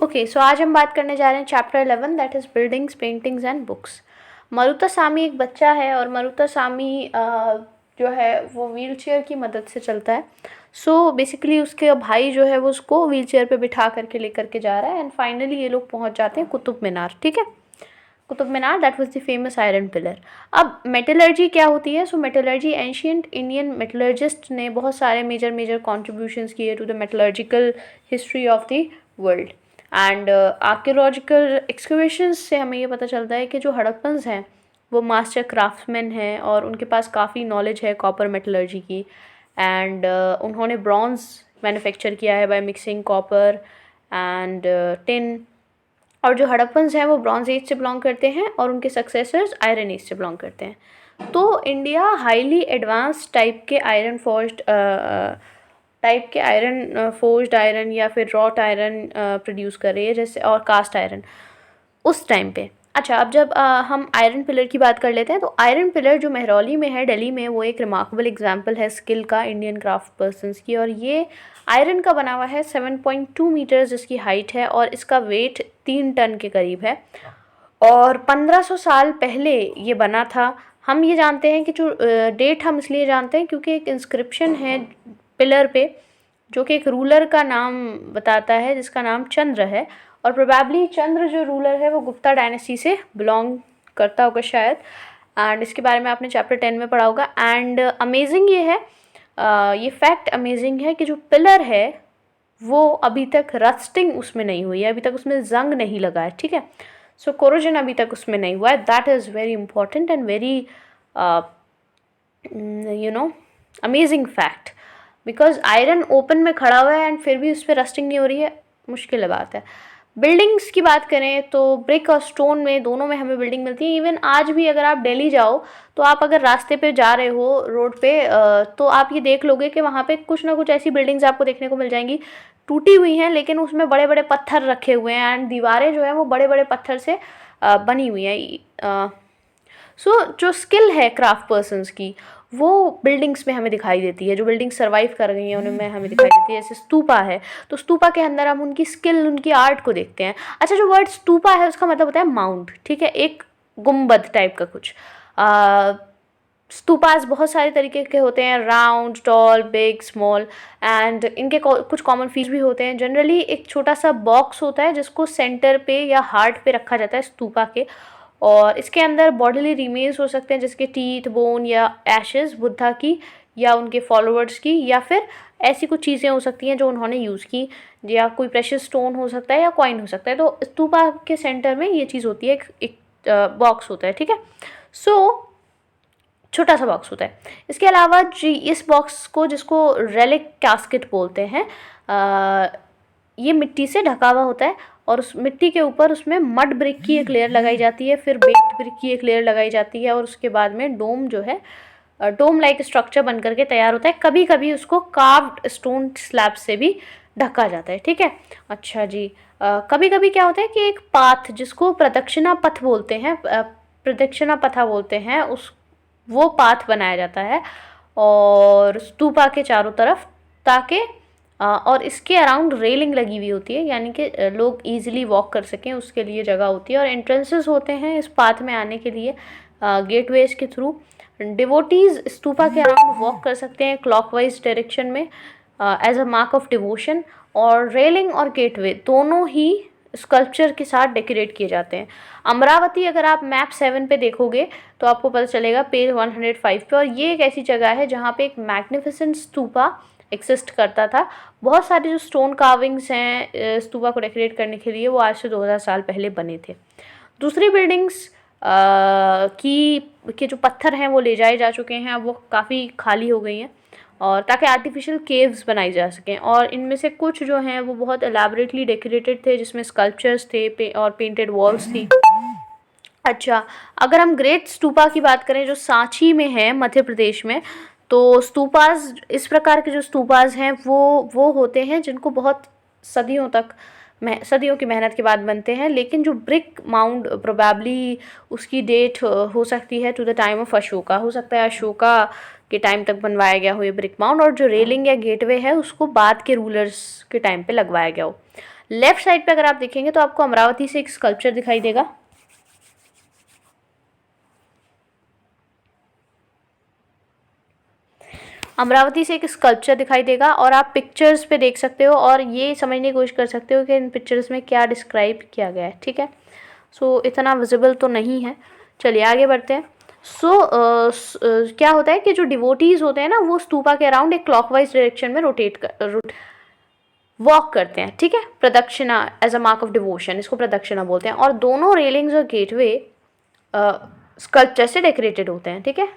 Okay, सो आज हम बात करने जा रहे हैं chapter 11, that is buildings, paintings and books. Maruthasami एक बच्चा है और मरुतासामी जो है वो व्हील चेयर की मदद से चलता है। सो बेसिकली उसके भाई जो है वो उसको व्हील चेयर पर बिठा करके लेकर के जा रहा है एंड फाइनली ये लोग पहुंच जाते हैं कुतुब मीनार। ठीक है, Qutub Minar that was the famous iron pillar. अब मेटलर्जी क्या होती है? So metallurgy, ancient Indian metallurgist ने बहुत सारे मेजर मेजर कॉन्ट्रीब्यूशंस किए to the metallurgical history of the world. And archaeological excavations से हमें ये पता चलता है कि जो हड़प्पन्स हैं वो मास्टर क्राफ्ट्समैन हैं और उनके पास काफ़ी नॉलेज है कॉपर मेटलर्जी की। एंड उन्होंने ब्रॉन्ज मैन्युफैक्चर किया है by mixing copper and tin. और जो हड़प्पन्स हैं वो ब्रॉन्ज एज से बिलोंग करते हैं और उनके सक्सेसर्स आयरन एज से बिलोंग करते हैं। तो इंडिया हाईली एडवांस टाइप के आयरन फोर्ज्ड आयरन या फिर रॉट आयरन प्रोड्यूस कर रही है, जैसे और कास्ट आयरन उस टाइम पे। अच्छा, अब जब हम आयरन पिलर की बात कर लेते हैं तो आयरन पिलर जो मेहरौली में है दिल्ली में, वो एक रिमार्केबल एग्जांपल है स्किल का इंडियन क्राफ्ट पर्सन्स की। और ये आयरन का बना हुआ है, 7.2 मीटर्स इसकी हाइट है और इसका वेट 3 टन के करीब है। और 1500 साल पहले ये बना था। हम ये जानते हैं कि जो डेट हम इसलिए जानते हैं क्योंकि एक इंस्क्रिप्शन है पिलर पे जो कि एक रूलर का नाम बताता है जिसका नाम चंद्र है। और प्रोबेबली चंद्र जो रूलर है वो गुप्ता डायनेस्टी से बिलोंग करता होगा शायद। एंड इसके बारे में आपने चैप्टर 10 में पढ़ा होगा। एंड अमेजिंग ये है, ये फैक्ट अमेजिंग है कि जो पिलर है वो अभी तक रस्टिंग उसमें नहीं हुई है, अभी तक उसमें जंग नहीं लगा है। ठीक है, सो कोरोजन अभी तक उसमें नहीं हुआ है। That is very important and very amazing fact, because iron open में खड़ा हुआ है एंड फिर भी उस पर रस्टिंग नहीं हो रही है, मुश्किल बात है। बिल्डिंग्स की बात करें तो ब्रिक और स्टोन में दोनों में हमें बिल्डिंग मिलती है। इवन आज भी अगर आप दिल्ली जाओ तो आप अगर रास्ते पे जा रहे हो रोड पे तो आप ये देख लोगे कि वहाँ पे कुछ ना कुछ ऐसी बिल्डिंग्स आपको देखने को मिल जाएंगी, टूटी हुई हैं लेकिन उसमें बड़े बड़े पत्थर रखे हुए हैं एंड दीवारें जो हैं वो बड़े बड़े पत्थर से बनी हुई हैं। सो जो स्किल है क्राफ्ट पर्सन्स की वो बिल्डिंग्स में हमें दिखाई देती है। जो बिल्डिंग सर्वाइव कर गई हैं उनमें हमें दिखाई देती है। जैसे स्तूपा है तो स्तूपा के अंदर हम उनकी स्किल, उनकी आर्ट को देखते हैं। अच्छा, जो वर्ड स्तूपा है उसका मतलब होता है माउंट। ठीक है, एक गुम्बद टाइप का कुछ। स्तूपास बहुत सारे तरीके के होते हैं, round, tall, big, small. And इनके कुछ कॉमन फीचर भी होते हैं। जनरली एक छोटा सा बॉक्स होता है जिसको सेंटर पे या हार्ट पे रखा जाता है स्तूपा के, और इसके अंदर बॉडीली रिमेन्स हो सकते हैं जिसके टीथ, बोन या एशेस बुद्धा की या उनके फॉलोअर्स की, या फिर ऐसी कुछ चीज़ें हो सकती हैं जो उन्होंने यूज़ की, या कोई प्रेशियस स्टोन हो सकता है या कॉइन हो सकता है। तो स्तूपा के सेंटर में ये चीज़ होती है, एक बॉक्स होता है। ठीक है, सो छोटा सा बॉक्स होता है। इसके अलावा जी इस बॉक्स को, जिसको रेलिक कैस्केट बोलते हैं, ये मिट्टी से ढका हुआ होता है और उस मिट्टी के ऊपर उसमें मड ब्रिक की एक लेयर लगाई जाती है, फिर बेक्ड ब्रिक की एक लेयर लगाई जाती है और उसके बाद में डोम जो है डोम लाइक स्ट्रक्चर बन करके तैयार होता है। कभी कभी उसको कार्व्ड स्टोन स्लैब से भी ढका जाता है। ठीक है, अच्छा जी, कभी कभी क्या होता है कि एक पाथ जिसको प्रदक्षिणा पथ बोलते हैं, प्रदक्षिणा पथा बोलते हैं, उस वो पाथ बनाया जाता है और स्तूपा के चारों तरफ, ताकि और इसके अराउंड रेलिंग लगी हुई होती है, यानी कि लोग इजीली वॉक कर सकें उसके लिए जगह होती है। और एंट्रेंसेस होते हैं इस पाथ में आने के लिए गेटवेज के थ्रू। डिवोटीज स्तूपा के अराउंड वॉक कर सकते हैं क्लॉकवाइज डायरेक्शन में as a mark of devotion. और रेलिंग और गेटवे दोनों ही स्कल्पचर के साथ डेकोरेट किए जाते हैं। अमरावती अगर आप मैप 7 पे देखोगे तो आपको पता चलेगा पेज 105 पे, और ये एक ऐसी जगह है जहाँ पे एक मैग्निफिसेंट स्तूपा एक्सिस्ट करता था। बहुत सारे जो स्टोन कार्विंग्स हैं स्तूपा को डेकोरेट करने के लिए, वो आज से 2000 साल पहले बने थे। दूसरी बिल्डिंग्स के जो पत्थर हैं वो ले जाए जा चुके हैं, अब वो काफ़ी खाली हो गई हैं, और ताकि आर्टिफिशियल केव्स बनाई जा सकें। और इनमें से कुछ जो हैं वो बहुत एलैबोरेटली डेकोरेटेड थे, जिसमें स्कल्पचर्स थे और पेंटेड वॉल्स थी। अच्छा, अगर हम ग्रेट स्तूपा की बात करें जो सांची में है मध्य प्रदेश में, तो स्तूपास, इस प्रकार के जो स्तूपास हैं वो होते हैं जिनको बहुत सदियों की मेहनत के बाद बनते हैं। लेकिन जो ब्रिक माउंड प्रोबेबली उसकी डेट हो सकती है to the time of Ashoka, हो सकता है अशोका के टाइम तक बनवाया गया हो ये ब्रिक माउंड, और जो रेलिंग या गेटवे है उसको बाद के रूलर्स के टाइम पे लगवाया गया हो। लेफ्ट साइड पे अगर आप देखेंगे तो आपको अमरावती से एक स्कल्पचर दिखाई देगा। अमरावती से एक स्कल्पचर दिखाई देगा और आप पिक्चर्स पे देख सकते हो और ये समझने की कोशिश कर सकते हो कि इन पिक्चर्स में क्या डिस्क्राइब किया गया है, ठीक है। सो इतना विजिबल तो नहीं है, चलिए आगे बढ़ते हैं। क्या होता है कि जो डिवोटीज होते हैं ना, वो स्तूपा के अराउंड एक क्लॉकवाइज डायरेक्शन में वॉक करते हैं, ठीक है। प्रदक्षिणा as a mark of devotion, इसको प्रदक्षिणा बोलते हैं। और दोनों रेलिंग्स और गेटवे स्कल्पचर से डेकोरेटेड होते हैं, ठीक है।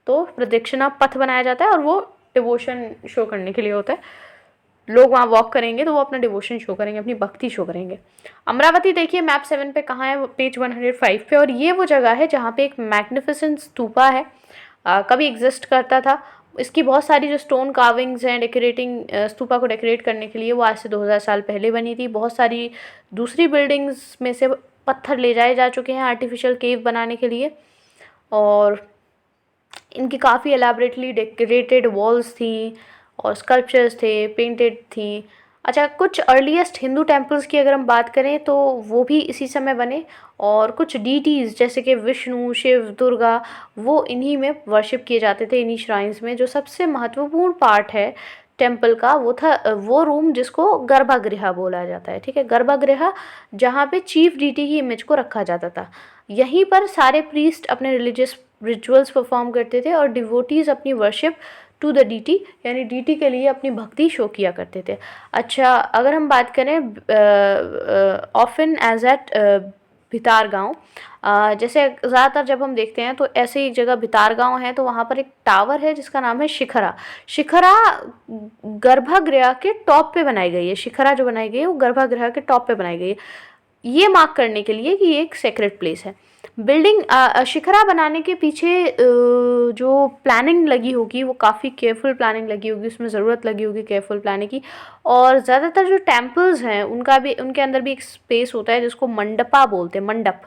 तो प्रदक्षिणा पथ बनाया जाता है और वो डिवोशन शो करने के लिए होता है। लोग वहाँ वॉक करेंगे तो वो अपना डिवोशन शो करेंगे, अपनी भक्ति शो करेंगे। अमरावती देखिए मैप 7 पे कहाँ है, पेज 105 पे। और ये वो जगह है जहाँ पे एक मैग्निफिसेंट स्तूपा है, कभी एग्जिस्ट करता था। इसकी बहुत सारी जो स्टोन कार्विंग्स हैं डेकोरेटिंग स्तूपा को डेकोरेट करने के लिए, वो आज से 2000 साल पहले बनी थी। बहुत सारी दूसरी बिल्डिंग्स में से पत्थर ले जाए जा चुके हैं आर्टिफिशियल केव बनाने के लिए, और इनकी काफ़ी एलैबोरेटली डेकोरेटेड वॉल्स थी और स्कल्पचर्स थे, पेंटेड थी। अच्छा, कुछ अर्लीस्ट हिंदू टेम्पल्स की अगर हम बात करें तो वो भी इसी समय बने, और कुछ डीटीज़ जैसे कि विष्णु, शिव, दुर्गा, वो इन्हीं में वर्शिप किए जाते थे, इन्हीं श्राइन्स में। जो सबसे महत्वपूर्ण पार्ट है टेम्पल का वो था वो रूम जिसको गर्भगृह बोला जाता है, ठीक है। गर्भगृह जहाँ पे चीफ डीटी की इमेज को रखा जाता था। यहीं पर सारे प्रीस्ट अपने रिलीजियस रिचुअल्स परफॉर्म करते थे और डिवोटीज़ अपनी वर्शिप टू द डीटी यानी डीटी के लिए अपनी भक्ति शो किया करते थे। अच्छा, अगर हम बात करें ऑफन एज एट भितारगांव, जैसे ज़्यादातर जब हम देखते हैं तो ऐसे एक जगह भितारगांव है तो वहाँ पर एक टावर है जिसका नाम है शिखरा। शिखरा गर्भगृह के टॉप पे बनाई गई है। शिखरा जो बनाई गई है वो गर्भगृह के टॉप पे बनाई गई है, ये मार्क करने के लिए कि ये एक सेक्रेट प्लेस है। बिल्डिंग शिखरा बनाने के पीछे जो प्लानिंग लगी होगी वो काफ़ी केयरफुल प्लानिंग लगी होगी, उसमें ज़रूरत लगी होगी केयरफुल प्लानिंग की। और ज़्यादातर जो टेम्पल्स हैं उनके अंदर भी एक स्पेस होता है जिसको मंडपा बोलते हैं, मंडप।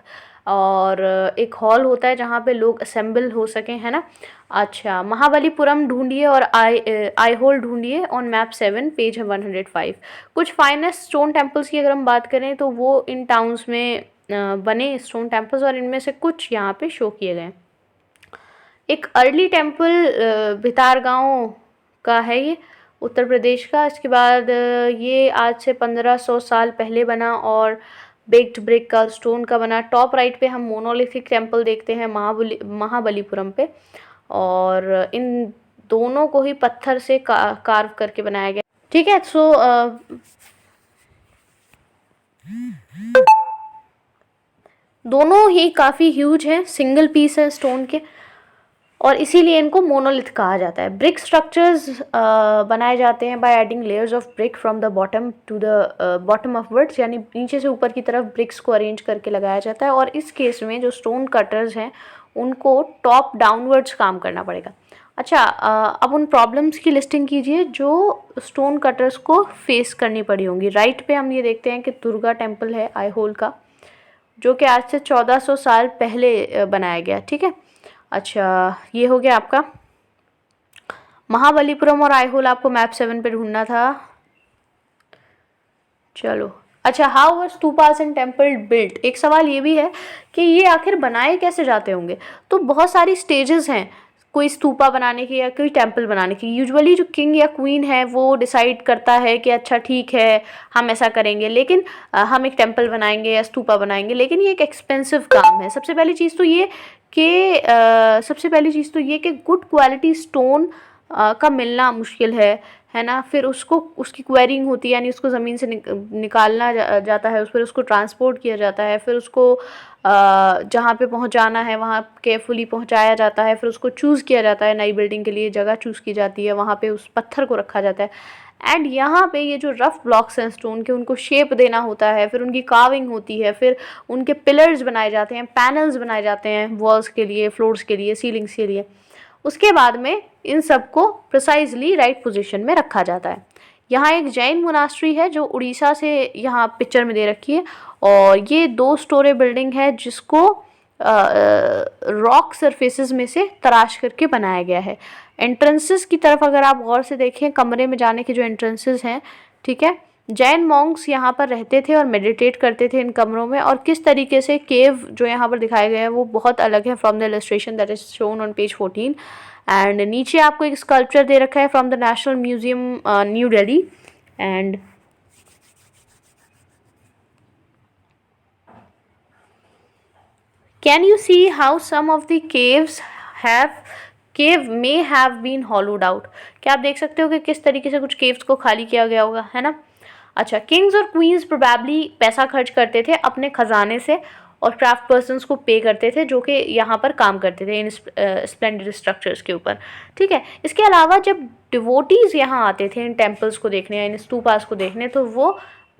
और एक हॉल होता है जहाँ पे लोग असेंबल हो सकें, है ना। अच्छा, महाबलीपुरम ढूंढिए और आई होल ढूंढिए ऑन मैप 7 पेज 105। कुछ फाइनेस्ट स्टोन टेम्पल्स की अगर हम बात करें तो वो इन टाउन्स में बने स्टोन टेम्पल्स, और इनमें से कुछ यहाँ पे शो किए गए। एक अर्ली टेम्पल भितारगांव का है, ये उत्तर प्रदेश का। इसके बाद ये आज से 1500 साल पहले बना और बेक्ड ब्रिक का, स्टोन का बना। टॉप राइट पे हम मोनोलिथिक टेम्पल देखते हैं महाबलीपुरम पे, और इन दोनों को ही पत्थर से कार्व करके बनाया गया, ठीक है। सो दोनों ही काफ़ी ह्यूज हैं, सिंगल पीस है स्टोन के, और इसीलिए इनको मोनोलिथ कहा जाता है। ब्रिक स्ट्रक्चर्स बनाए जाते हैं by adding layers of brick from the bottom to the bottom upwards, यानी नीचे से ऊपर की तरफ ब्रिक्स को अरेंज करके लगाया जाता है। और इस केस में जो स्टोन कटर्स हैं उनको टॉप डाउनवर्ड्स काम करना पड़ेगा। अच्छा, अब उन प्रॉब्लम्स की लिस्टिंग कीजिए जो स्टोन कटर्स को फेस करनी पड़ी होंगी। राइट पे हम ये देखते हैं कि दुर्गा टेम्पल है आईहोल का, जो कि आज से 1400 साल पहले बनाया गया, ठीक है। अच्छा, ये हो गया आपका महाबलीपुरम और आईहोल, आपको मैप 7 पे ढूंढना था। चलो, अच्छा, how were stupas and temple built. एक सवाल ये भी है कि ये आखिर बनाए कैसे जाते होंगे। तो बहुत सारी स्टेजेस हैं कोई स्तूपा बनाने की या कोई टेम्पल बनाने की। यूजुअली जो किंग या क्वीन है वो डिसाइड करता है कि अच्छा ठीक है हम ऐसा करेंगे, लेकिन हम एक टेम्पल बनाएंगे या स्तूपा बनाएंगे, लेकिन ये एक एक्सपेंसिव काम है। सबसे पहली चीज़ तो ये कि गुड क्वालिटी स्टोन का मिलना मुश्किल है ना। फिर उसकी क्वेरिंग होती है, यानी उसको ज़मीन से निकालना जाता है, उस पर उसको ट्रांसपोर्ट किया जाता है, फिर उसको जहाँ पे पहुँचाना है वहाँ केयरफुली पहुँचाया जाता है, फिर उसको चूज़ किया जाता है, नई बिल्डिंग के लिए जगह चूज़ की जाती है, वहाँ पे उस पत्थर को रखा जाता है। एंड यहाँ पे ये जो रफ़ ब्लॉक्स हैं स्टोन के, उनको शेप देना होता है, फिर उनकी कार्विंग होती है, फिर उनके पिलर्स बनाए जाते हैं, पैनल्स बनाए जाते हैं वॉल्स के लिए, फ्लोर्स के लिए, सीलिंग्स के लिए। उसके बाद में इन सबको प्रिसाइजली राइट पोजीशन में रखा जाता है। यहाँ एक जैन मोनास्ट्री है जो उड़ीसा से यहाँ पिक्चर में दे रखी है, और ये 2 स्टोरी बिल्डिंग है जिसको रॉक सरफेसेस में से तराश करके बनाया गया है। एंट्रेंसेस की तरफ अगर आप गौर से देखें, कमरे में जाने के जो एंट्रेंसेस हैं, ठीक है, जैन मॉन्क्स यहाँ पर रहते थे और मेडिटेट करते थे इन कमरों में, और किस तरीके से केव जो यहाँ पर दिखाए गए हैं वो बहुत अलग है from the illustration that is shown on page 14। And नीचे आपको एक स्कल्पचर दे रखा है from the national museum new Delhi. And can you see how some of the cave may have been hollowed out? क्या आप देख सकते हो कि किस तरीके से कुछ caves को खाली किया गया होगा, है ना। अच्छा, किंग्स और क्वींस प्रोबेबली पैसा खर्च करते थे अपने खजाने से और क्राफ्ट पर्सनस को पे करते थे जो कि यहाँ पर काम करते थे इन स्प्लेंडेड स्ट्रक्चर्स के ऊपर, ठीक है। इसके अलावा जब डिवोटीज़ यहाँ आते थे इन टेम्पल्स को देखने या इन स्तूपास को देखने, तो वो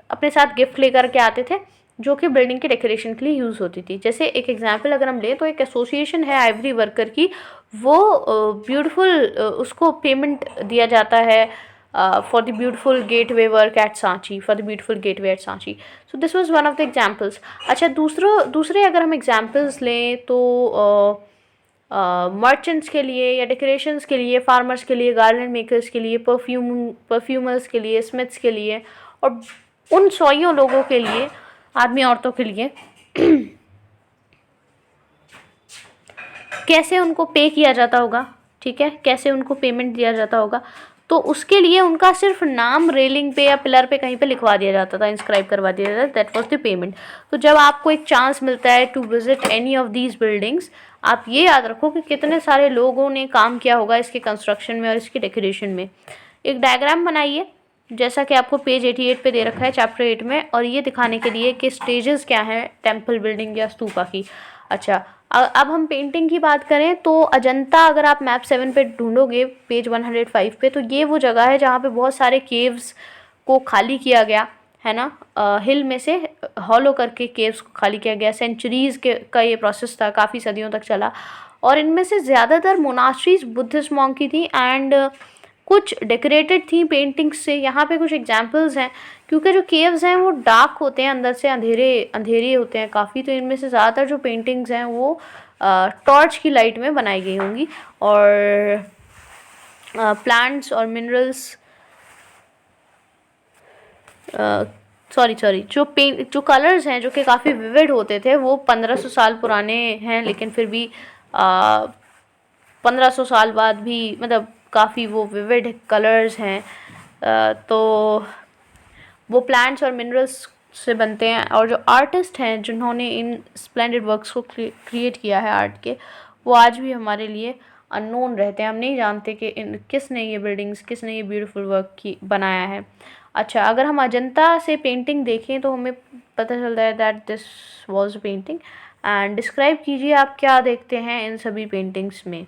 अपने साथ गिफ्ट लेकर के आते थे जो कि बिल्डिंग के डेकोरेशन के लिए यूज़ होती थी। जैसे एक एग्जांपल अगर हम लें तो एक एसोसिएशन है आइवरी वर्कर की, वो ब्यूटीफुल उसको पेमेंट दिया जाता है for the beautiful gateway work at Sanchi, for the beautiful gateway at Sanchi. So this was one of the examples. अच्छा, दूसरे अगर हम एग्जांपल्स लें तो मर्चेंट्स के लिए या डेकोरेशंस के लिए, फार्मर्स के लिए, गार्डन मेकर्स के लिए, परफ्यूमर्स के लिए, स्मिथ्स के लिए, और उन सौयों लोगों के लिए, आदमी औरतों के लिए कैसे उनको पे किया जाता होगा, ठीक है, कैसे उनको पेमेंट दिया जाता होगा। तो उसके लिए उनका सिर्फ नाम रेलिंग पे या पिलर पे कहीं पे लिखवा दिया जाता था, इंस्क्राइब करवा दिया जाता था, दैट वाज द पेमेंट। तो जब आपको एक चांस मिलता है to visit any of these buildings, आप ये याद रखो कि कितने सारे लोगों ने काम किया होगा इसके कंस्ट्रक्शन में और इसके डेकोरेशन में। एक डायग्राम बनाइए जैसा कि आपको पेज 88 पे दे रखा है चैप्टर 8 में, और ये दिखाने के लिए कि स्टेजेस क्या हैं टेम्पल बिल्डिंग या स्तूपा की। अच्छा, अब हम पेंटिंग की बात करें तो अजंता अगर आप मैप 7 पे ढूंढोगे पेज 105 पे, तो ये वो जगह है जहाँ पे बहुत सारे केव्स को खाली किया गया है ना, हिल में से हॉलो करके केव्स को खाली किया गया। सेंचुरीज़ के का ये प्रोसेस था, काफ़ी सदियों तक चला, और इनमें से ज़्यादातर मोनास्ट्रीज बुद्धिस्ट मॉन्क की थी एंड कुछ डेकोरेटेड थी पेंटिंग्स से। यहाँ पे कुछ एग्जांपल्स हैं, क्योंकि जो केव्स हैं वो डार्क होते हैं, अंदर से अंधेरे होते हैं काफ़ी, तो इनमें से ज़्यादातर जो पेंटिंग्स हैं वो टॉर्च की लाइट में बनाई गई होंगी। और प्लांट्स और मिनरल्स, सॉरी जो कलर्स हैं जो कि काफ़ी विविड होते थे, वो 1500 साल पुराने हैं, लेकिन फिर भी 1500 साल बाद भी मतलब काफ़ी वो विविड कलर्स हैं। तो वो प्लांट्स और मिनरल्स से बनते हैं, और जो आर्टिस्ट हैं जिन्होंने इन स्प्लेंडेड वर्क्स को क्रिएट किया है आर्ट के, वो आज भी हमारे लिए अननोन रहते हैं। हम नहीं जानते कि किसने ये बिल्डिंग्स, किसने ये ब्यूटीफुल वर्क बनाया है। अच्छा, अगर हम अजंता से पेंटिंग देखें तो हमें पता चलता है that this was painting. And describe कीजिए आप क्या देखते हैं इन सभी पेंटिंग्स में।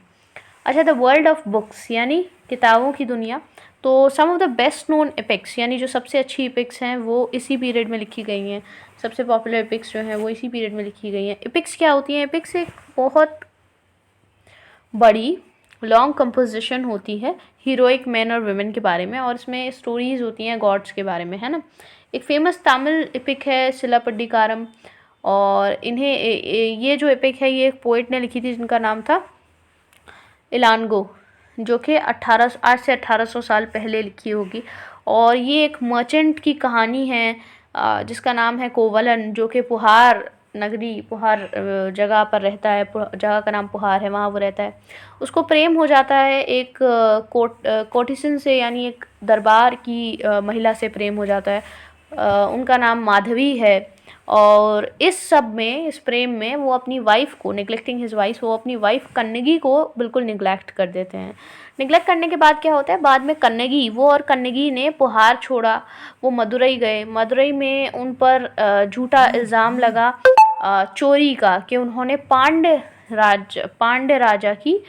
अच्छा, द वर्ल्ड ऑफ बुक्स यानी किताबों की दुनिया। तो some of the best known epics यानी जो सबसे अच्छी एपिक्स हैं वो इसी पीरियड में लिखी गई हैं। सबसे पॉपुलर एपिक्स जो हैं वो इसी पीरियड में लिखी गई हैं। एपिक्स क्या होती हैं? एपिक्स एक बहुत बड़ी लॉन्ग कंपोजिशन होती है हीरोइक मैन और वुमेन के बारे में, और इसमें स्टोरीज़ होती हैं गॉड्स के बारे में, है ना। एक फेमस तमिल एपिक है सिलापट्टिकारम, और इन्हें ये जो एपिक है ये एक पोइट ने लिखी थी जिनका नाम था इलानगो, जो कि आज से 1800 साल पहले लिखी होगी। और ये एक मर्चेंट की कहानी है जिसका नाम है कोवलन, जो कि पुहार नगरी, पुहार जगह पर रहता है, जगह का नाम पुहार है, वहाँ वो रहता है। उसको प्रेम हो जाता है एक कोटिसन से, यानी एक दरबार की महिला से प्रेम हो जाता है। उनका नाम माधवी है, और इस सब में, इस प्रेम में वो अपनी वाइफ को, निगलेक्टिंग हिज वाइफ, वो अपनी वाइफ कन्नगी को बिल्कुल निगलेक्ट कर देते हैं। निगलेक्ट करने के बाद क्या होता है, बाद में कन्नगी, वो और कन्नगी ने पुहार छोड़ा, वो मदुरई गए। मदुरई में उन पर झूठा इल्ज़ाम लगा चोरी का, कि उन्होंने पांड्य राजा की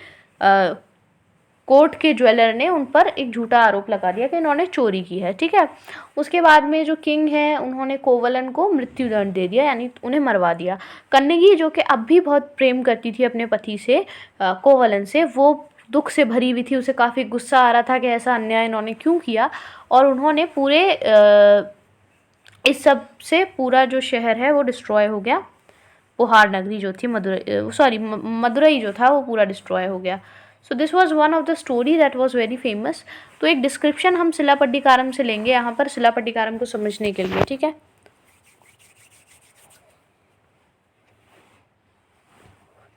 कोर्ट के ज्वेलर ने उन पर एक झूठा आरोप लगा दिया कि इन्होंने चोरी की है, ठीक है। उसके बाद में जो किंग हैं उन्होंने कोवलन को मृत्युदंड दे दिया, यानी उन्हें मरवा दिया। कन्नगी, जो कि अब भी बहुत प्रेम करती थी अपने पति से, कोवलन से, वो दुख से भरी हुई थी, उसे काफ़ी गुस्सा आ रहा था कि ऐसा अन्याय इन्होंने क्यों किया, और उन्होंने पूरे इस सब से पूरा जो शहर है वो डिस्ट्रॉय हो गया। पुहार नगरी जो थी, मदुरई जो था वो पूरा डिस्ट्रॉय हो गया। So this was one of the story that was very famous. तो एक डिस्क्रिप्शन हम शिलापट्टिकारम से लेंगे यहाँ पर शिलापट्टिकारम को समझने के लिए, ठीक है।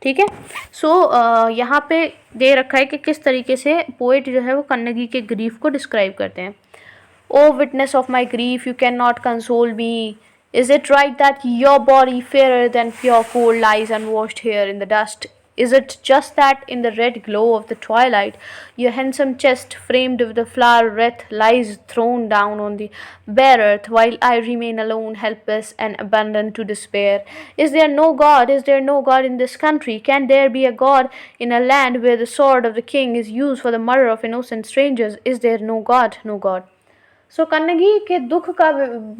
ठीक है। सो यहाँ पे दे रखा है कि किस तरीके से पोएट जो है वो कन्नगी के ग्रीफ को डिस्क्राइब करते हैं। O witness of my grief, you can not console me, is it right that your body fair than pure cold lies unwashed hair in the dust? Is it just that in the red glow of the twilight, your handsome chest, framed with the flower wreath, lies thrown down on the bare earth, while I remain alone, helpless, and abandoned to despair? Is there no God? Is there no God in this country? Can there be a God in a land where the sword of the king is used for the murder of innocent strangers? Is there no God? No God. सो कन्नगी के दुख का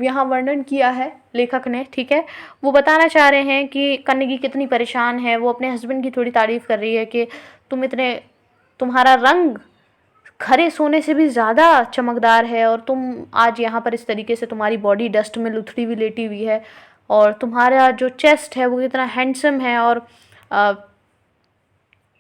यहाँ वर्णन किया है लेखक ने, ठीक है। वो बताना चाह रहे हैं कि कन्नगी कितनी परेशान है। वो अपने हस्बैंड की थोड़ी तारीफ़ कर रही है कि तुम्हारा रंग खरे सोने से भी ज़्यादा चमकदार है, और तुम आज यहाँ पर इस तरीके से, तुम्हारी बॉडी डस्ट में लुथड़ी हुई लेटी हुई है, और तुम्हारा जो चेस्ट है वो कितना हैंडसम है, और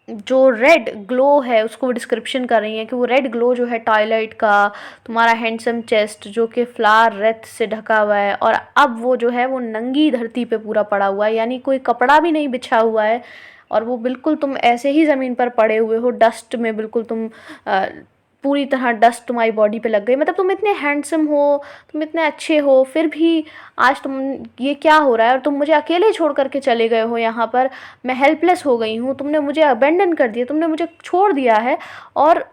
जो रेड ग्लो है उसको वो डिस्क्रिप्शन कर रही है कि वो रेड ग्लो जो है टॉयलाइट का, तुम्हारा हैंडसम चेस्ट जो कि फ्लावर रेत से ढका हुआ है, और अब वो जो है वो नंगी धरती पे पूरा पड़ा हुआ है, यानी कोई कपड़ा भी नहीं बिछा हुआ है, और वो बिल्कुल तुम ऐसे ही ज़मीन पर पड़े हुए हो, डस्ट में बिल्कुल तुम पूरी तरह डस्ट तुम्हारी बॉडी पे लग गई। मतलब तुम इतने हैंडसम हो, तुम इतने अच्छे हो, फिर भी आज तुम, ये क्या हो रहा है, और तुम मुझे अकेले छोड़ करके चले गए हो यहाँ पर। मैं हेल्पलेस हो गई हूँ, तुमने मुझे अबेंडन कर दिया, तुमने मुझे छोड़ दिया है, और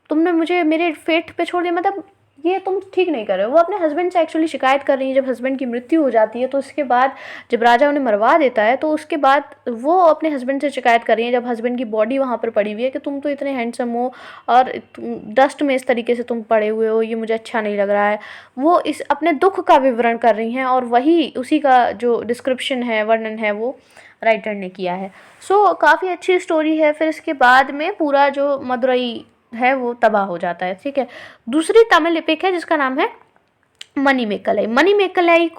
तुमने मुझे मेरे फेट पे छोड़ दिया। मतलब ये तुम ठीक नहीं कर रहे हो। वो अपने हस्बैंड से एक्चुअली शिकायत कर रही है। जब हस्बैंड की मृत्यु हो जाती है तो उसके बाद जब राजा उन्हें मरवा देता है तो उसके बाद वो अपने हस्बैंड से शिकायत कर रही है, जब हस्बैंड की बॉडी वहाँ पर पड़ी हुई है, कि तुम तो इतने हैंडसम हो और डस्ट में इस तरीके से तुम पड़े हुए हो, ये मुझे अच्छा नहीं लग रहा है। वो इस अपने दुख का विवरण कर रही हैं, और वही उसी का जो डिस्क्रिप्शन है, वर्णन है, वो राइटर ने किया है। सो काफ़ी अच्छी स्टोरी है। फिर इसके बाद में पूरा जो मदुरई है वो तबाह हो जाता है, ठीक है। दूसरी तमिल एपिक है जिसका नाम है मणिमेकलाई। मणिमेकलाई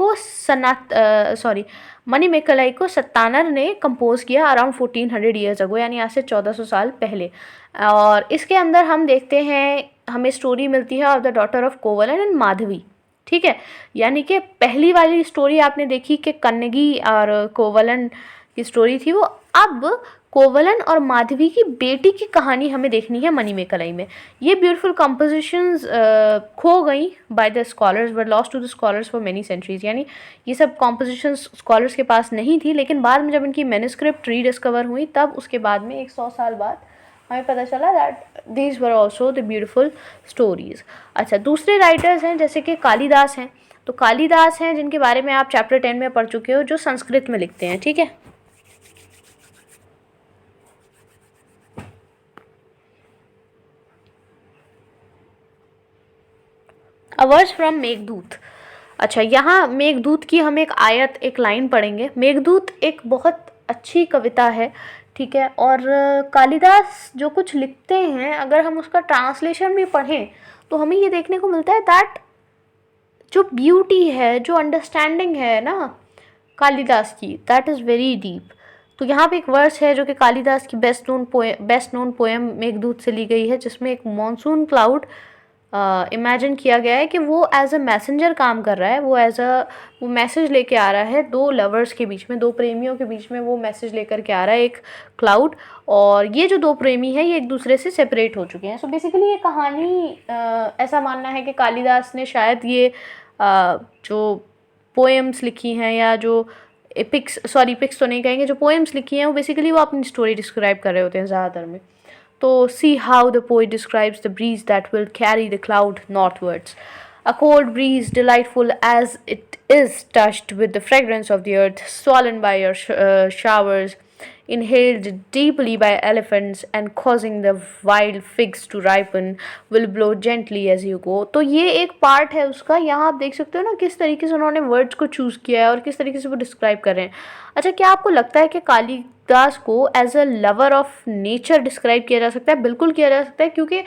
को सत्तानर ने कंपोज किया अराउंड 1400 ईयर्स अगो, यानी आज से 1400 साल पहले। और इसके अंदर हम देखते हैं, हमें स्टोरी मिलती है of the daughter of कोवलन and Madhavi, ठीक है। यानी कि पहली वाली स्टोरी आपने देखी कि कन्नगी और कोवलन की स्टोरी थी, वो अब कोवलन और माधवी की बेटी की कहानी हमें देखनी है मणिमेकलाई में। ये ब्यूटीफुल कंपोजिशंस खो गई by the scholars, were lost to the scholars for many centuries. यानी ये सब कंपोजिशंस स्कॉलर्स के पास नहीं थी, लेकिन बाद में जब इनकी मैन्युस्क्रिप्ट रीडिस्कवर हुई तब उसके बाद में 100 साल बाद हमें पता चला that these were also the beautiful stories. अच्छा, दूसरे राइटर्स हैं जैसे कि कालिदास हैं। तो कालिदास हैं जिनके बारे में आप चैप्टर 10 में पढ़ चुके हो, जो संस्कृत में लिखते हैं, ठीक है। अ वर्स फ्रॉम मेघदूत। अच्छा, यहाँ मेघदूत की हम एक आयत, एक लाइन पढ़ेंगे। मेघदूत एक बहुत अच्छी कविता है, ठीक है। और कालिदास जो कुछ लिखते हैं, अगर हम उसका ट्रांसलेशन भी पढ़ें तो हमें ये देखने को मिलता है दैट जो ब्यूटी है, जो अंडरस्टैंडिंग है ना कालिदास की, दैट इज़ वेरी डीप। तो यहाँ पे एक वर्स है जो कि कालिदास की बेस्ट नोन पोएम मेघदूत से ली गई है, जिसमें एक मॉनसून क्लाउड इमेजिन किया गया है कि वो एज अ मैसेंजर काम कर रहा है। वो मैसेज लेके आ रहा है दो लवर्स के बीच में, दो प्रेमियों के बीच में वो मैसेज लेकर के आ रहा है, एक क्लाउड। और ये जो दो प्रेमी हैं ये एक दूसरे से सेपरेट हो चुके हैं। सो बेसिकली ये कहानी, ऐसा मानना है कि कालिदास ने शायद ये जो पोएम्स लिखी हैं, या जो एपिक्स तो नहीं कहेंगे, जो पोएम्स लिखी हैं वो बेसिकली वो अपनी स्टोरी डिस्क्राइब कर रहे होते हैं ज़्यादातर में। तो see how the poet describes the breeze that will carry the cloud northwards. A cold breeze, delightful as it is touched with the fragrance of the earth, swollen by your showers, inhaled deeply by elephants and causing the wild figs to ripen, will blow gently as you go. तो ये एक part है उसका। यहाँ आप देख सकते हो ना किस तरीके से उन्होंने वर्ड्स को चूज़ किया है और किस तरीके से वो डिस्क्राइब कर रहे हैं। अच्छा, क्या आपको लगता है कि कालिदास को as a lover of nature describe किया जा सकता है? बिल्कुल किया जा सकता है, क्योंकि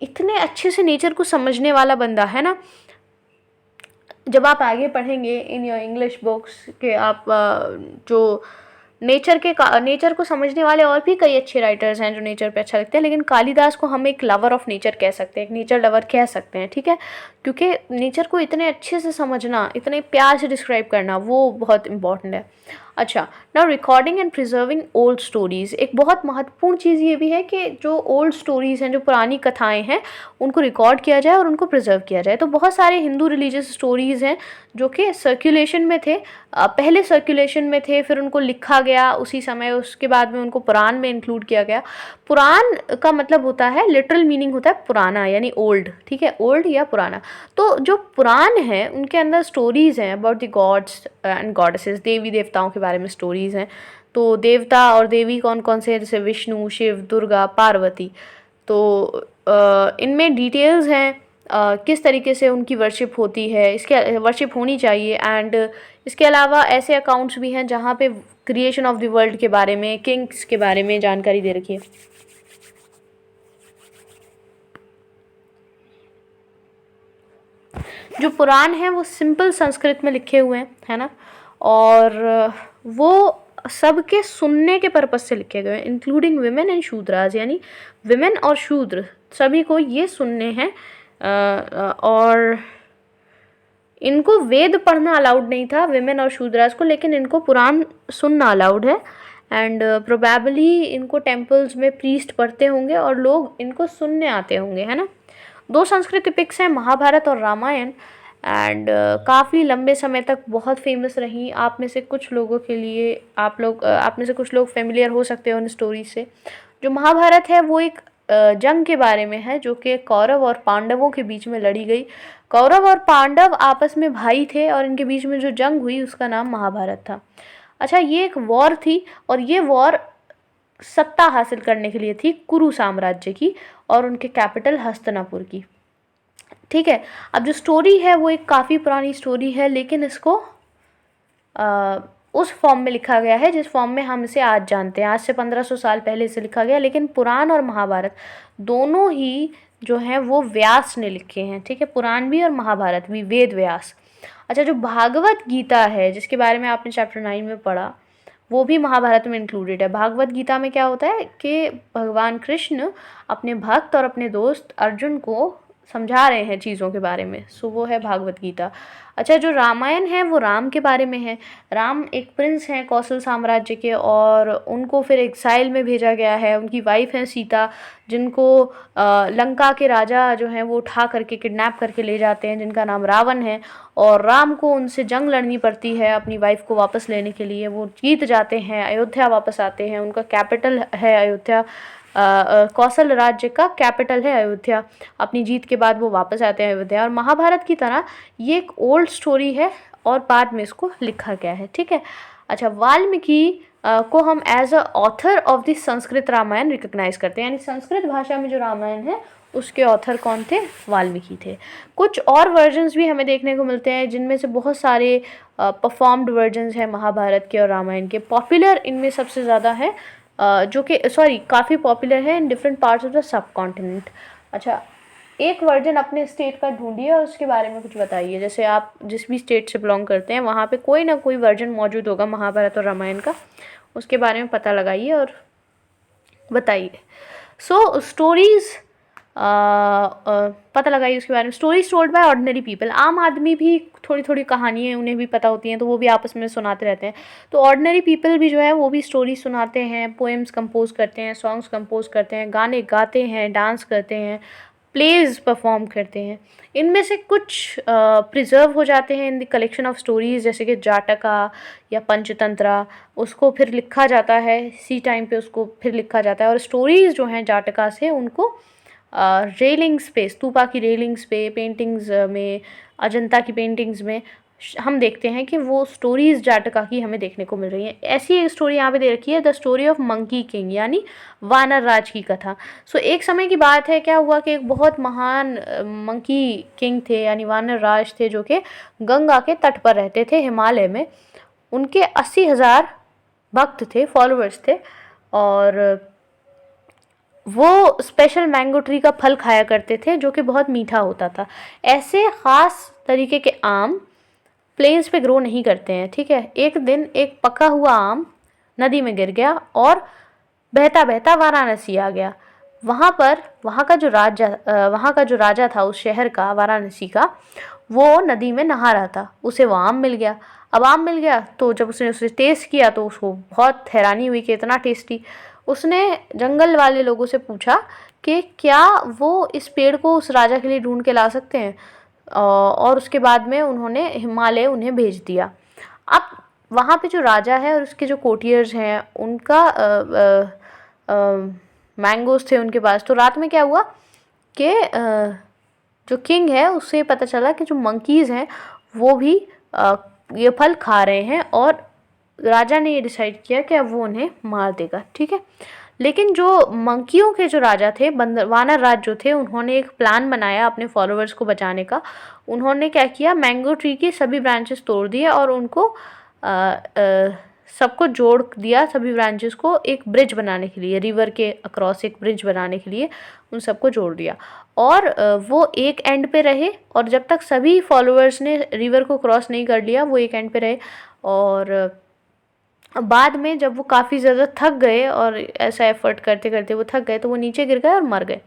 इतने अच्छे से नेचर को समझने वाला बंदा है ना। जब आप आगे पढ़ेंगे इन योर इंग्लिश बुक्स के, आप जो नेचर को समझने वाले और भी कई अच्छे राइटर्स हैं जो नेचर पे अच्छा लगते हैं, लेकिन कालिदास को हम एक लवर ऑफ नेचर कह सकते हैं, एक नेचर लवर कह सकते हैं, ठीक है, क्योंकि नेचर को इतने अच्छे से समझना, इतने प्यार से डिस्क्राइब करना, वो बहुत इंपॉर्टेंट है। अच्छा, now recording and preserving old stories, एक बहुत महत्वपूर्ण चीज़ ये भी है कि जो ओल्ड स्टोरीज़ हैं, जो पुरानी कथाएं हैं, उनको रिकॉर्ड किया जाए और उनको प्रिजर्व किया जाए। तो बहुत सारे हिंदू रिलीजियस स्टोरीज़ हैं जो कि सर्कुलेशन में थे, पहले सर्कुलेशन में थे, फिर उनको लिखा गया उसी समय, उसके बाद में उनको पुराण में इंक्लूड किया गया। पुराण का मतलब होता है, लिटरल मीनिंग होता है पुराना, यानी ओल्ड, ठीक है, ओल्ड या पुराना। तो जो पुराण है उनके अंदर स्टोरीज़ हैं about the gods and goddesses, देवी देवताओं के बारे में स्टोरीज़ हैं। तो देवता और देवी कौन कौन से हैं, जैसे विष्णु, शिव, दुर्गा, पार्वती। तो इनमें डिटेल्स हैं किस तरीके से उनकी वर्शिप होती है, इसके वर्शिप होनी चाहिए। एंड इसके अलावा ऐसे अकाउंट्स भी हैं जहाँ पे क्रिएशन ऑफ द वर्ल्ड के बारे में, किंग्स के बारे में जानकारी दे रखी है। जो पुराण हैं वो सिंपल संस्कृत में लिखे हुए हैं, है ना, और वो सबके सुनने के पर्पज से लिखे गए हैं, इंक्लूडिंग विमेन एंड शूद्राज, यानी विमेन और शूद्र सभी को ये सुनने हैं। और इनको वेद पढ़ना अलाउड नहीं था, विमेन और शूद्राज को, लेकिन इनको पुराण सुनना अलाउड है। एंड प्रोबेबली इनको टेम्पल्स में प्रीस्ट पढ़ते होंगे और लोग इनको सुनने आते होंगे, है ना। 2 संस्कृत एपिक्स हैं, महाभारत और रामायण, एंड काफ़ी लंबे समय तक बहुत फेमस रही। आप में से कुछ लोगों के लिए, आप में से कुछ लोग फेमिलियर हो सकते हो उन स्टोरी से। जो महाभारत है वो एक जंग के बारे में है जो कि कौरव और पांडवों के बीच में लड़ी गई। कौरव और पांडव आपस में भाई थे और इनके बीच में जो जंग हुई उसका नाम महाभारत था। अच्छा, ये एक वॉर थी और ये वॉर सत्ता हासिल करने के लिए थी कुरु साम्राज्य की और उनके कैपिटल हस्तिनापुर की, ठीक है। अब जो स्टोरी है वो एक काफ़ी पुरानी स्टोरी है, लेकिन इसको उस फॉर्म में लिखा गया है जिस फॉर्म में हम इसे आज जानते हैं। आज से 1500 साल पहले इसे लिखा गया, लेकिन पुराण और महाभारत दोनों ही जो हैं वो व्यास ने लिखे हैं, ठीक है, पुराण भी और महाभारत भी, वेद व्यास। अच्छा, जो भागवत गीता है जिसके बारे में आपने चैप्टर 9 में पढ़ा, वो भी महाभारत में इंक्लूडेड है। भागवत गीता में क्या होता है कि भगवान कृष्ण अपने भक्त और अपने दोस्त अर्जुन को समझा रहे हैं चीज़ों के बारे में, सो वो है भागवत गीता। अच्छा, जो रामायण है वो राम के बारे में है। राम एक प्रिंस हैं कौशल साम्राज्य के और उनको फिर एक्साइल में भेजा गया है। उनकी वाइफ है सीता, जिनको लंका के राजा जो हैं वो उठा करके किडनैप करके ले जाते हैं, जिनका नाम रावण है, और राम को उनसे जंग लड़नी पड़ती है अपनी वाइफ को वापस लेने के लिए। वो जीत जाते हैं, अयोध्या वापस आते हैं, उनका कैपिटल है अयोध्या, कौशल राज्य का कैपिटल है अयोध्या। अपनी जीत के बाद वो वापस आते हैं अयोध्या। और महाभारत की तरह ये एक ओल्ड स्टोरी है और बाद में इसको लिखा गया है, ठीक है। अच्छा, वाल्मीकि को हम as a author of the Sanskrit Ramayana recognise करते हैं, यानी संस्कृत भाषा में जो रामायण है उसके ऑथर कौन थे, वाल्मीकि थे। कुछ और वर्जन्स भी हमें देखने को मिलते हैं जिनमें से बहुत सारे परफॉर्म्ड वर्जन्स हैं महाभारत के और रामायण के। पॉपुलर इनमें सबसे ज़्यादा है जो कि काफ़ी पॉपुलर है in different parts of the sub continent. अच्छा, एक वर्जन अपने स्टेट का ढूंढिए और उसके बारे में कुछ बताइए। जैसे आप जिस भी स्टेट से बिलोंग करते हैं वहाँ पे कोई ना कोई वर्जन मौजूद होगा महाभारत और रामायण का, उसके बारे में पता लगाइए और बताइए। सो स्टोरीज़ पता लगाइए उसके बारे में। Stories told by ordinary people, आम आदमी भी थोड़ी थोड़ी कहानियाँ उन्हें भी पता होती हैं तो वो भी आपस में सुनाते रहते हैं। तो ऑर्डिनरी पीपल भी जो है वो भी स्टोरी सुनाते हैं, पोएम्स कंपोज करते हैं, सॉन्ग्स कंपोज करते हैं, गाने गाते हैं, डांस करते हैं, प्लेज परफॉर्म करते हैं। इनमें से कुछ प्रिजर्व हो जाते हैं in the collection of stories, जैसे कि जाटका या पंचतंत्रा, उसको फिर लिखा जाता है, इसी टाइम पे उसको फिर लिखा जाता है। और स्टोरीज़ जो हैं जाटका से उनको रेलिंग्स पे, स्तूपा की रेलिंग्स पे, पेंटिंग्स में, अजंता की पेंटिंग्स में हम देखते हैं कि वो स्टोरीज़ जाटका की हमें देखने को मिल रही हैं। ऐसी एक स्टोरी यहाँ पे दे रखी है, the story of monkey king, यानी वानर राज की कथा। सो एक समय की बात है, क्या हुआ कि एक बहुत महान मंकी किंग थे, यानी वानर राज थे, जो कि गंगा के तट पर रहते थे हिमालय में। उनके 80,000 भक्त थे, फॉलोअर्स थे, और वो स्पेशल मैंगो ट्री का फल खाया करते थे जो कि बहुत मीठा होता था। ऐसे ख़ास तरीके के आम प्लेन्स पे ग्रो नहीं करते हैं, ठीक है। एक दिन एक पका हुआ आम नदी में गिर गया और बहता बहता वाराणसी आ गया। वहाँ का जो राजा था उस शहर का, वाराणसी का, वो नदी में नहा रहा था। उसे वो आम मिल गया। अब आम मिल गया तो जब उसने उसे टेस्ट किया तो उसको बहुत हैरानी हुई कि इतना टेस्टी। उसने जंगल वाले लोगों से पूछा कि क्या वो इस पेड़ को उस राजा के लिए ढूंढ के ला सकते हैं, और उसके बाद में उन्होंने हिमालय उन्हें भेज दिया। अब वहाँ पे जो राजा है और उसके जो कोर्टियर्स हैं उनका मैंगोज थे उनके पास। तो रात में क्या हुआ कि जो किंग है उसे पता चला कि जो मंकीज़ हैं वो भी ये फल खा रहे हैं, और राजा ने ये डिसाइड किया कि अब वो उन्हें मार देगा। ठीक है, लेकिन जो मंकियों के जो राजा थे, वानर राज जो थे, उन्होंने एक प्लान बनाया अपने फॉलोअर्स को बचाने का। उन्होंने क्या किया, मैंगो ट्री की सभी ब्रांचेस तोड़ दिए और उनको सबको जोड़ दिया, सभी ब्रांचेस को एक ब्रिज बनाने के लिए, रिवर के अक्रॉस एक ब्रिज बनाने के लिए उन सबको जोड़ दिया। और वो एक एंड पे रहे, और जब तक सभी फॉलोअर्स ने रिवर को क्रॉस नहीं कर लिया वो एक एंड पे रहे। और बाद में जब वो काफ़ी ज़्यादा थक गए और ऐसा एफर्ट करते करते वो थक गए तो वो नीचे गिर गए और मर गए।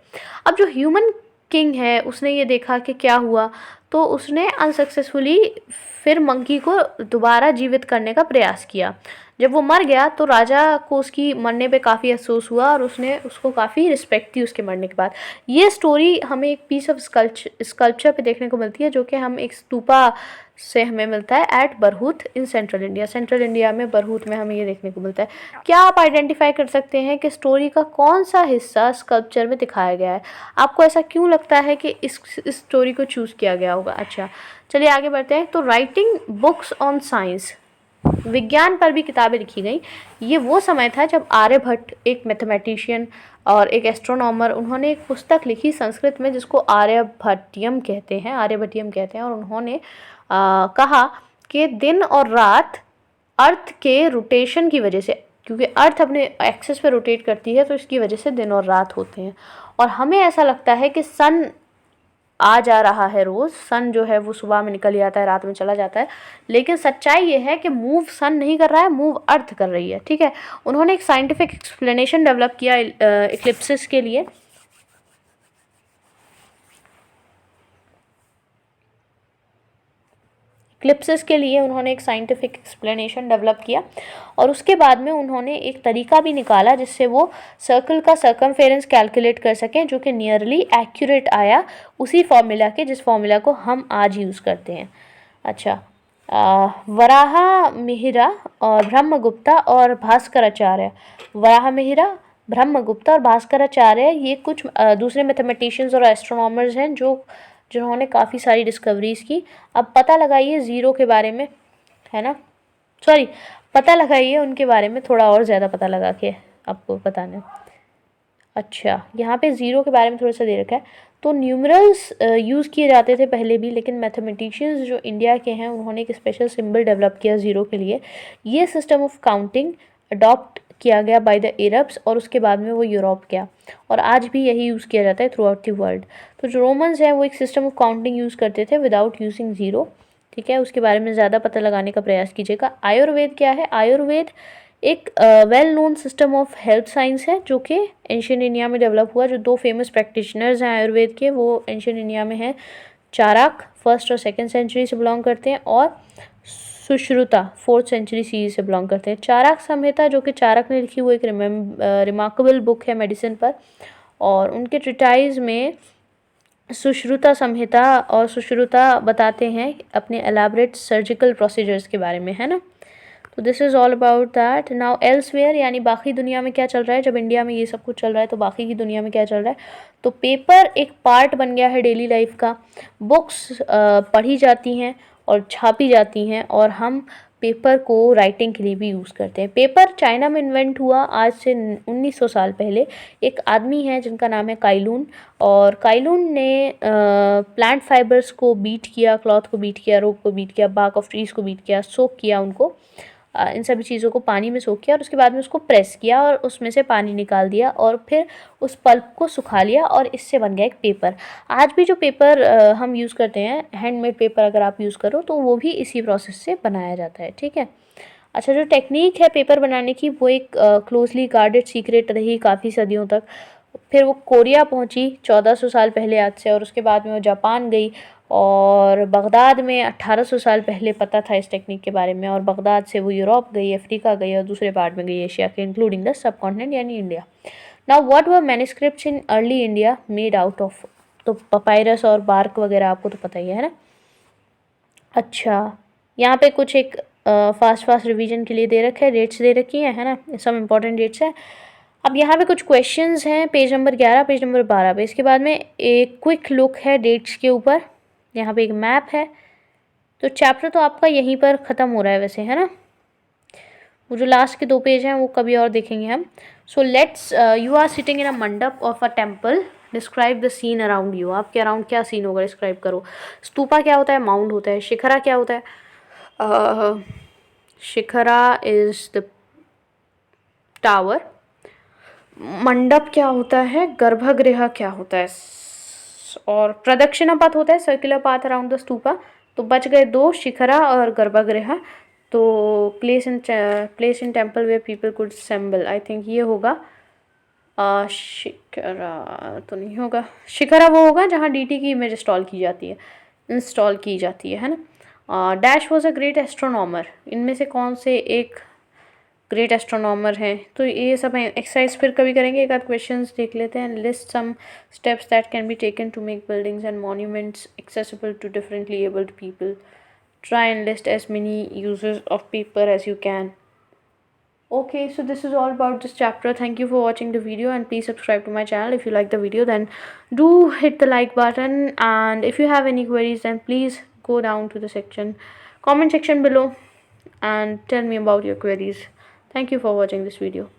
अब जो ह्यूमन किंग है उसने ये देखा कि क्या हुआ, तो उसने अनसक्सेसफुली फिर मंकी को दोबारा जीवित करने का प्रयास किया। जब वो मर गया तो राजा को उसकी मरने पे काफ़ी अफसोस हुआ और उसने उसको काफ़ी रिस्पेक्ट दी उसके मरने के बाद। ये स्टोरी हमें एक पीस ऑफ स्कल्पचर पे देखने को मिलती है, जो कि हम एक स्तूपा से हमें मिलता है at Barhut in central India. Central India में बरहूत में हमें ये देखने को मिलता है। क्या आप आइडेंटिफाई कर सकते हैं कि स्टोरी का कौन सा हिस्सा स्कल्पचर में दिखाया गया है? आपको ऐसा क्यों लगता है कि इस स्टोरी को चूज़ किया गया होगा? अच्छा, चलिए आगे बढ़ते हैं। तो राइटिंग बुक्स ऑन साइंस, विज्ञान पर भी किताबें लिखी गई। ये वो समय था जब आर्यभट्ट, एक मैथमेटिशियन और एक एस्ट्रोनॉमर, उन्होंने एक पुस्तक लिखी संस्कृत में जिसको आर्यभट्टियम कहते हैं। और उन्होंने कहा कि दिन और रात अर्थ के रोटेशन की वजह से, क्योंकि अर्थ अपने एक्सिस पे रोटेट करती है तो इसकी वजह से दिन और रात होते हैं। और हमें ऐसा लगता है कि सन आ जा रहा है, रोज़ सन जो है वो सुबह में निकल जाता है, रात में चला जाता है, लेकिन सच्चाई ये है कि मूव सन नहीं कर रहा है, मूव अर्थ कर रही है। ठीक है, उन्होंने एक साइंटिफिक एक्सप्लेनेशन डेवलप किया इक्लिप्सिस के लिए। उन्होंने एक साइंटिफिक एक्सप्लेनेशन डेवलप किया और उसके बाद में उन्होंने एक तरीका भी निकाला जिससे वो सर्कल का सर्कमफेरेंस कैलकुलेट कर सकें, जो कि नियरली एक्यूरेट आया उसी फॉर्मूला के जिस फॉर्मूला को हम आज यूज़ करते हैं। अच्छा, वराहा मिहिरा और ब्रह्मगुप्ता और भास्कराचार्य, ये कुछ दूसरे मैथमेटिशियंस और एस्ट्रोनॉमर्स हैं जिन्होंने काफ़ी सारी डिस्कवरीज की। अब पता लगाइए ज़ीरो के बारे में, है ना, सॉरी, पता लगाइए उनके बारे में, थोड़ा और ज़्यादा पता लगा के आपको बताना। अच्छा, यहाँ पे ज़ीरो के बारे में थोड़ा सा दे रखा है। तो न्यूमरल्स यूज़ किए जाते थे पहले भी, लेकिन मैथमेटिशियंस जो इंडिया के हैं उन्होंने एक स्पेशल सिंबल डेवलप किया ज़ीरो के लिए। ये सिस्टम ऑफ काउंटिंग अडॉप्ट किया गया बाय द अरब्स और उसके बाद में वो यूरोप गया, और आज भी यही यूज़ किया जाता है थ्रू आउट द वर्ल्ड। तो जो रोमन्स हैं वो एक सिस्टम ऑफ काउंटिंग यूज़ करते थे विदाउट यूजिंग ज़ीरो। ठीक है, उसके बारे में ज़्यादा पता लगाने का प्रयास कीजिएगा। आयुर्वेद क्या है? आयुर्वेद एक well known system of health science है जो कि एंशियंट इंडिया में डेवलप हुआ। जो दो फेमस प्रैक्टिशनर्स हैं आयुर्वेद के वो एंशियंट इंडिया में हैं, चारक 1st और 2nd सेंचुरी से बिलोंग करते हैं और सुश्रुता 4th सेंचुरी CE से बिलोंग करते हैं। चारक संहिता जो कि चारक ने लिखी वो एक रिमार्केबल बुक है मेडिसिन पर, और उनके ट्रिटाइज में सुश्रुता संहिता और सुश्रुता बताते हैं अपने एलैबोरेट सर्जिकल प्रोसीजर्स के बारे में, है ना। तो this is all about that. Now elsewhere, यानी बाकी दुनिया में क्या चल रहा है। जब इंडिया में ये सब कुछ चल रहा है तो बाकी की दुनिया में क्या चल रहा है। तो पेपर एक पार्ट बन गया है डेली लाइफ का। बुक्स पढ़ी जाती हैं और छापी जाती हैं, और हम पेपर को राइटिंग के लिए भी यूज़ करते हैं। पेपर चाइना में इन्वेंट हुआ आज से 1900 साल पहले। एक आदमी है जिनका नाम है काइलून, और काइलून ने प्लांट फाइबर्स को बीट किया, क्लॉथ को बीट किया, रोप को बीट किया, बार्क ऑफ ट्रीज़ को बीट किया, सोक किया उनको, इन सभी चीज़ों को पानी में सोख किया और उसके बाद में उसको प्रेस किया और उसमें से पानी निकाल दिया और फिर उस पल्प को सुखा लिया और इससे बन गया एक पेपर। आज भी जो पेपर हम यूज़ करते हैं, हैंडमेड पेपर अगर आप यूज़ करो तो वो भी इसी प्रोसेस से बनाया जाता है। ठीक है, अच्छा, जो टेक्निक है पेपर बनाने की वो एक क्लोजली गार्डेड सीक्रेट रही काफ़ी सदियों तक। फिर वो कोरिया पहुंची 1400 साल पहले आज से, और उसके बाद में वो जापान गई, और बगदाद में 1800 साल पहले पता था इस टेक्निक के बारे में, और बगदाद से वो यूरोप गई, अफ्रीका गई, और दूसरे पार्ट में गई एशिया के, इंक्लूडिंग द सब कॉन्टिनेंट यानी India. Now what were manuscripts in early India made out of? तो पपायरस और बार्क वगैरह आपको तो पता ही है ना। अच्छा, यहाँ पे कुछ एक फास्ट रिवीजन के लिए दे रखे हैं, डेट्स दे रखी हैं, है ना, सब इंपॉर्टेंट डेट्स हैं। अब यहाँ पे कुछ क्वेश्चंस हैं पेज नंबर 11 पेज नंबर 12 पे। इसके बाद में एक क्विक लुक है डेट्स के ऊपर, यहाँ पे एक मैप है। तो चैप्टर तो आपका यहीं पर ख़त्म हो रहा है वैसे, है ना। वो जो लास्ट के 2 पेज हैं वो कभी और देखेंगे हम। So let's, you are sitting in a mandap of a temple, describe the scene around you. आपके अराउंड क्या सीन होगा, डिस्क्राइब करो। स्तूपा क्या होता है, माउंड होता है। शिखरा क्या होता है, शिखरा इज द टावर। मंडप क्या होता है, गर्भगृह क्या होता है, और प्रदक्षिणा पथ होता है, circular path around the stupa. तो बच गए 2, शिखरा और गर्भगृह। तो place in temple where people could assemble, I think ये होगा। शिखरा तो नहीं होगा, शिखरा वो होगा जहाँ डीटी की इमेज इंस्टॉल की जाती है ना। Dash was a great astronomer, इनमें से कौन से एक ग्रेट एस्ट्रोनॉमर हैं। तो ये सब एक्सरसाइज फिर कभी करेंगे, एक आध क्वेश्चंस देख लेते हैं। List some steps that can be taken to make buildings and monuments accessible to differently abled people. Try and list as many uses of paper as you can. Okay, so this is all about this chapter. Thank you for watching the video, and please subscribe to my channel. If you like the video, then do hit the like button, and if you have any queries, then please go down to the comment section below and tell me about your queries. Thank you for watching this video.